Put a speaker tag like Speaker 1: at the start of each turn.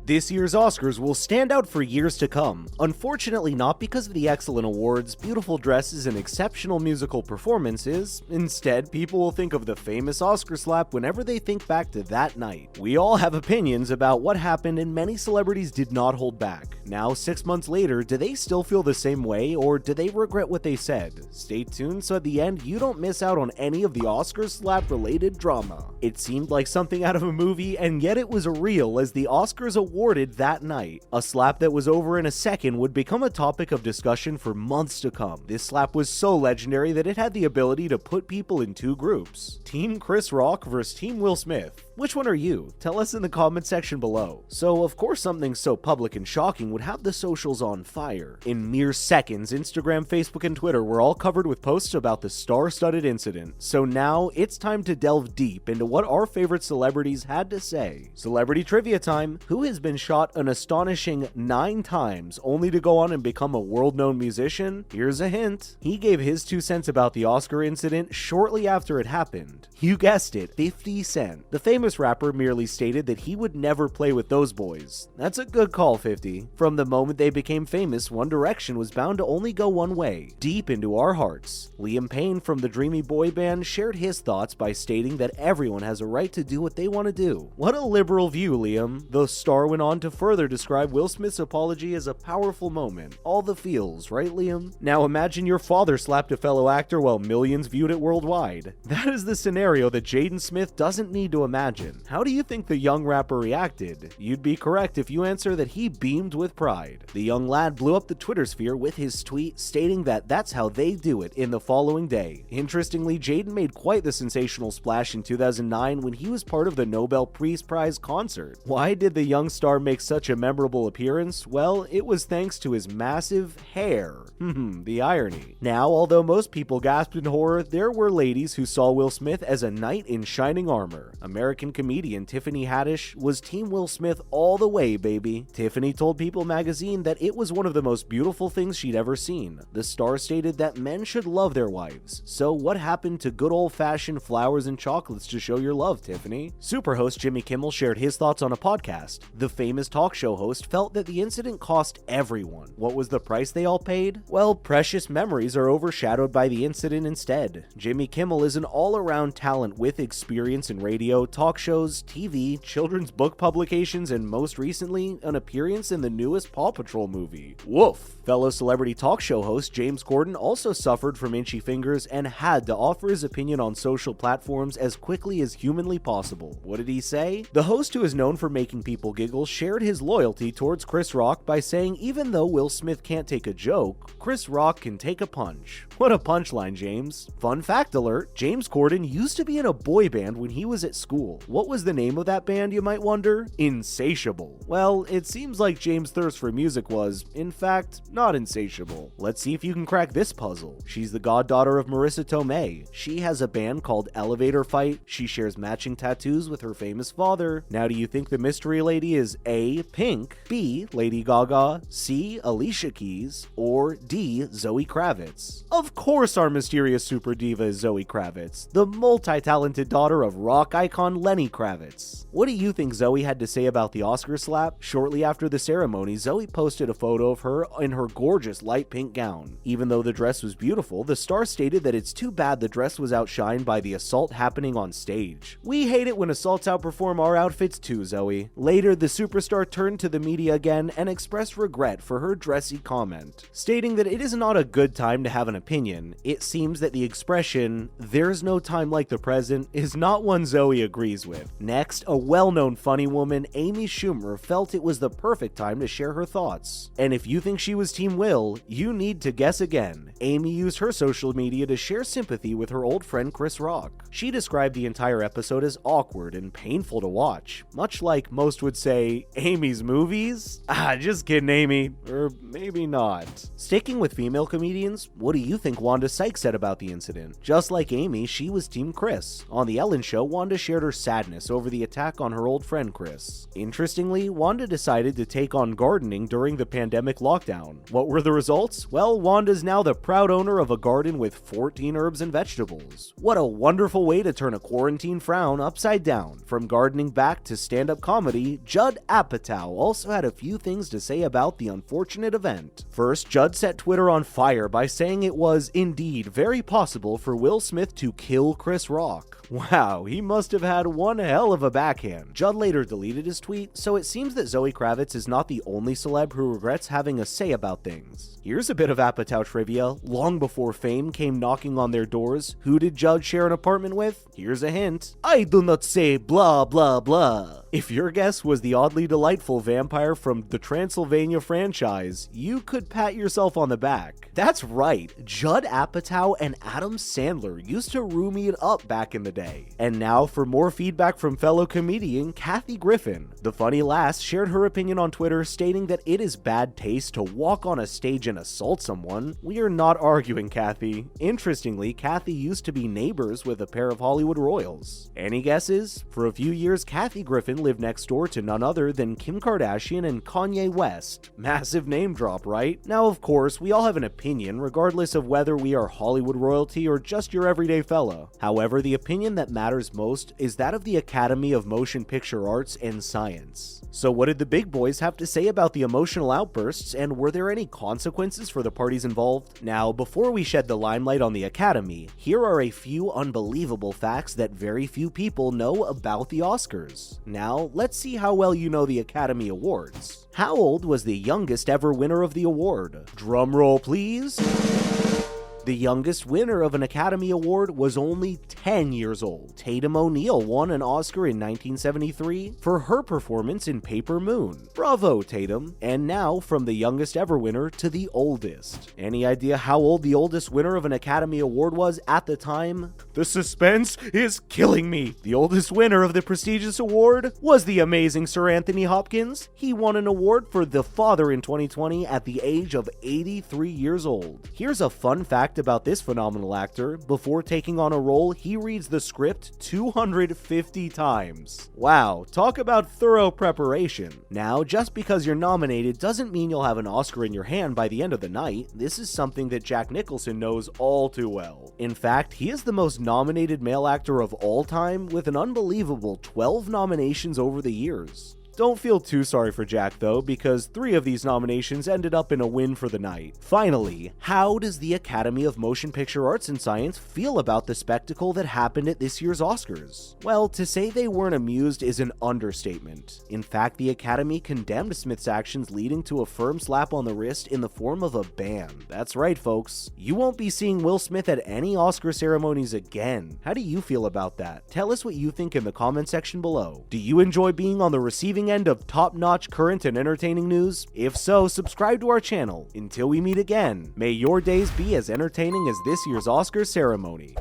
Speaker 1: This year's Oscars will stand out for years to come, unfortunately not because of the excellent awards, beautiful dresses, and exceptional musical performances. Instead, people will think of the famous Oscar slap whenever they think back to that night. We all have opinions about what happened, and many celebrities did not hold back. Now, 6 months later, do they still feel the same way, or do they regret what they said? Stay tuned so at the end you don't miss out on any of the Oscar slap related drama. It seemed like something out of a movie, and yet it was real as the Oscars awarded that night. A slap that was over in a second would become a topic of discussion for months to come. This slap was so legendary that it had the ability to put people in two groups. Team Chris Rock versus Team Will Smith. Which one are you? Tell us in the comment section below. So of course something so public and shocking would have the socials on fire. In mere seconds, Instagram, Facebook, and Twitter were all covered with posts about the star-studded incident. So now it's time to delve deep into what our favorite celebrities had to say. Celebrity trivia time. Who has been shot an astonishing 9 times only to go on and become a world-known musician? Here's a hint. He gave his 2 cents about the Oscar incident shortly after it happened. You guessed it, 50 Cent. The famous rapper merely stated that he would never play with those boys. That's a good call, 50. From the moment they became famous, One Direction was bound to only go one way, deep into our hearts. Liam Payne from the dreamy boy band shared his thoughts by stating that everyone has a right to do what they want to do. What a liberal view, Liam. The star went on to further describe Will Smith's apology as a powerful moment. All the feels, right, Liam? Now imagine your father slapped a fellow actor while millions viewed it worldwide. That is the scenario that Jaden Smith doesn't need to imagine. How do you think the young rapper reacted? You'd be correct if you answer that he beamed with pride. The young lad blew up the Twitter sphere with his tweet stating that that's how they do it in the following day. Interestingly, Jaden made quite the sensational splash in 2009 when he was part of the Nobel Peace Prize concert. Why did the young star make such a memorable appearance? Well, it was thanks to his massive hair. The irony. Now, although most people gasped in horror, there were ladies who saw Will Smith as a knight in shining armor. American comedian Tiffany Haddish was Team Will Smith all the way, baby. Tiffany told People magazine that it was one of the most beautiful things she'd ever seen. The star stated that men should love their wives. So what happened to good old-fashioned flowers and chocolates to show your love, Tiffany? Superhost Jimmy Kimmel shared his thoughts on a podcast. The famous talk show host felt that the incident cost everyone. What was the price they all paid? Well, precious memories are overshadowed by the incident instead. Jimmy Kimmel is an all-around talent with experience in radio, talk shows, TV, children's book publications, and most recently, an appearance in the newest Paw Patrol movie. Woof! Fellow celebrity talk show host James Corden also suffered from itchy fingers and had to offer his opinion on social platforms as quickly as humanly possible. What did he say? The host, who is known for making people giggle, shared his loyalty towards Chris Rock by saying even though Will Smith can't take a joke, Chris Rock can take a punch. What a punchline, James. Fun fact alert, James Corden used to be in a boy band when he was at school. What was the name of that band, you might wonder? Insatiable. Well, it seems like James' thirst for music was, in fact, not insatiable. Let's see if you can crack this puzzle. She's the goddaughter of Marissa Tomei. She has a band called Elevator Fight. She shares matching tattoos with her famous father. Now, do you think the mystery lady is A, Pink, B, Lady Gaga, C, Alicia Keys, or D, Zoe Kravitz? Of course our mysterious super diva is Zoe Kravitz, the multi-talented daughter of rock icon Lenny Kravitz. What do you think Zoe had to say about the Oscar slap? Shortly after the ceremony, Zoe posted a photo of her in her gorgeous light pink gown. Even though the dress was beautiful, the star stated that it's too bad the dress was outshined by the assault happening on stage. We hate it when assaults outperform our outfits too, Zoe. Later, the superstar turned to the media again and expressed regret for her dressy comment, stating that it is not a good time to have an opinion. It seems that the expression, "there's no time like the present," is not one Zoe agrees with. Next, a well-known funny woman, Amy Schumer, felt it was the perfect time to share her thoughts. And if you think she was Team Will, you need to guess again. Amy used her social media to share sympathy with her old friend Chris Rock. She described the entire episode as awkward and painful to watch, much like most would say, Amy's movies? Just kidding, Amy. Or maybe not. Sticking with female comedians, what do you think Wanda Sykes said about the incident? Just like Amy, she was Team Chris. On The Ellen Show, Wanda shared her sadness over the attack on her old friend Chris. Interestingly, Wanda decided to take on gardening during the pandemic lockdown. What were the results? Well, Wanda's now the proud owner of a garden with 14 herbs and vegetables. What a wonderful way to turn a quarantine frown upside down. From gardening back to stand-up comedy, Judd Judd Apatow also had a few things to say about the unfortunate event. First, Judd set Twitter on fire by saying it was indeed very possible for Will Smith to kill Chris Rock. Wow, he must have had one hell of a backhand. Judd later deleted his tweet, so it seems that Zoe Kravitz is not the only celeb who regrets having a say about things. Here's a bit of Apatow trivia. Long before fame came knocking on their doors, who did Judd share an apartment with? Here's a hint. I do not say blah blah blah. If your guess was the oddly delightful vampire from the Transylvania franchise, you could pat yourself on the back. That's right, Judd Apatow and Adam Sandler used to roomie it up back in the day. And now for more feedback from fellow comedian Kathy Griffin. The funny lass shared her opinion on Twitter, stating that it is bad taste to walk on a stage and assault someone. We are not arguing, Kathy. Interestingly, Kathy used to be neighbors with a pair of Hollywood royals. Any guesses? For a few years, Kathy Griffin lived next door to none other than Kim Kardashian and Kanye West. Massive name drop, right? Now, of course, we all have an opinion, regardless of whether we are Hollywood royalty or just your everyday fella. However, the opinion that matters most is that of the Academy of Motion Picture Arts and Science. So what did the big boys have to say about the emotional outbursts, and were there any consequences for the parties involved? Now, before we shed the limelight on the Academy, here are a few unbelievable facts that very few people know about the Oscars. Now, let's see how well you know the Academy Awards. How old was the youngest ever winner of the award? Drum roll, please. The youngest winner of an Academy Award was only 10 years old. Tatum O'Neal won an Oscar in 1973 for her performance in Paper Moon. Bravo, Tatum. And now, from the youngest ever winner to the oldest. Any idea how old the oldest winner of an Academy Award was at the time? The suspense is killing me. The oldest winner of the prestigious award was the amazing Sir Anthony Hopkins. He won an award for The Father in 2020 at the age of 83 years old. Here's a fun fact about this phenomenal actor. Before taking on a role, he reads the script 250 times. Wow, talk about thorough preparation. Now, just because you're nominated doesn't mean you'll have an Oscar in your hand by the end of the night. This is something that Jack Nicholson knows all too well. In fact, he is the most nominated male actor of all time, with an unbelievable 12 nominations over the years. Don't feel too sorry for Jack though, because 3 of these nominations ended up in a win for the night. Finally, how does the Academy of Motion Picture Arts and Science feel about the spectacle that happened at this year's Oscars? Well, to say they weren't amused is an understatement. In fact, the Academy condemned Smith's actions, leading to a firm slap on the wrist in the form of a ban. That's right, folks. You won't be seeing Will Smith at any Oscar ceremonies again. How do you feel about that? Tell us what you think in the comment section below. Do you enjoy being on the receiving end of top-notch current and entertaining news? If so, subscribe to our channel. Until we meet again, may your days be as entertaining as this year's Oscar ceremony.